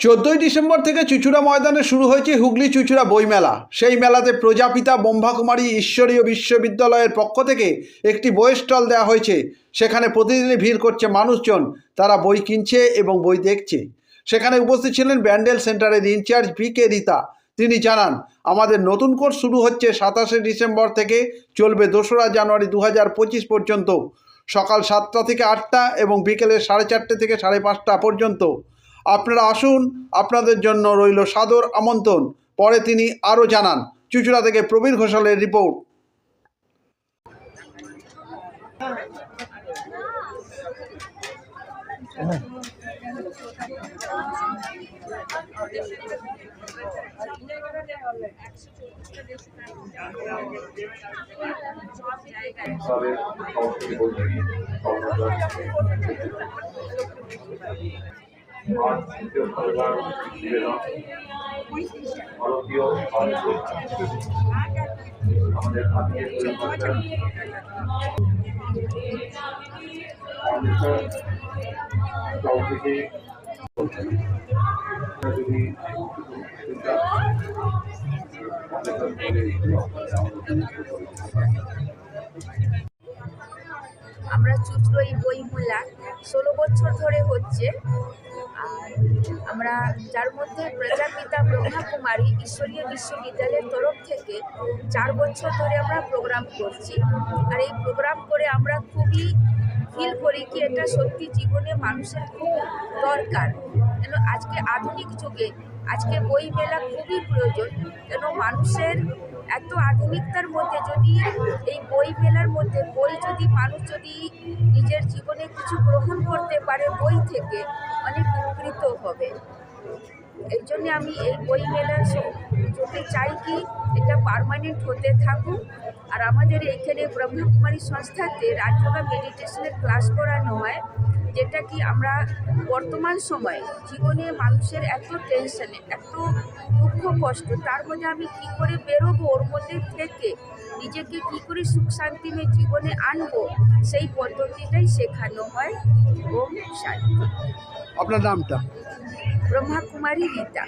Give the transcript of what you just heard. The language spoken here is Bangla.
14ই ডিসেম্বর থেকে চুঁচুড়া ময়দানে শুরু হয়েছে হুগলি চুঁচুড়া বইমেলা। সেই মেলাতে প্রজাপিতা ব্রহ্মাকুমারী ঈশ্বরীয় বিশ্ববিদ্যালয়ের পক্ষ থেকে একটি বই স্টল দেওয়া হয়েছে। সেখানে প্রতিদিনই ভিড় করছে মানুষজন, তারা বই কিনছে এবং বই দেখছে। সেখানে উপস্থিত ছিলেন ব্যান্ডেল সেন্টারের ইনচার্জ পি.কে. রীতা। তিনি জানান, আমাদের নতুন কোর্স শুরু হচ্ছে 27শে ডিসেম্বর থেকে, চলবে 2রা জানুয়ারি 2025 পর্যন্ত। সকাল 7টা থেকে 8টা এবং বিকেলে 4:30 থেকে 5:30 পর্যন্ত। আপনারা আসুন, আপনাদের জন্য রইল সাদর আমন্ত্রণ। পরে তিনি আরও জানান। চুঁচুড়া থেকে প্রবীর ঘোষালের রিপোর্ট। আমাদের আজকের আমরা চুঁচুড়া বইমেলা 16 বছর ধরে হচ্ছে। আর আমরা যার মধ্যে প্রজাপিতা ব্রহ্মাকুমারী ঈশ্বরীয় বিশ্ববিদ্যালয়ের তরফ থেকে 4 বছর ধরে আমরা প্রোগ্রাম করছি। আর এই প্রোগ্রাম করে আমরা খুবই ফিল করি কি এটা সত্যি জীবনে মানুষের খুব দরকার। কেন আজকে আধুনিক যুগে আজকে বই মেলা খুবই প্রয়োজন। কেন মানুষের এত আধুনিকতার মধ্যে যদি এই বই মেলার মধ্যে মানুষ যদি নিজের জীবনে কিছু গ্রহণ করতে পারে বই থেকে, অনেক উপকৃত হবে। এই জন্য আমি এই বই মেলার যেতে চাই কি এটা পার্মানেন্ট হতে থাকুক। আর আমাদের এইখানে ব্রহ্মকুমারী সংস্থাতে রাজযোগা মেডিটেশনের ক্লাস করানো হয়, যেটা কি আমরা বর্তমান সময়ে জীবনে মানুষের এত টেনশনে, এত দুঃখ কষ্ট, তার মধ্যে আমি কী করে বেরোবো, ওর মধ্যে থেকে নিজেকে কী করে সুখ শান্তিময় জীবনে আনবো, সেই পদ্ধতিটাই শেখানো হয়। ওম শান্তি। আপনার নামটা? ব্রহ্মাকুমারী রীতা।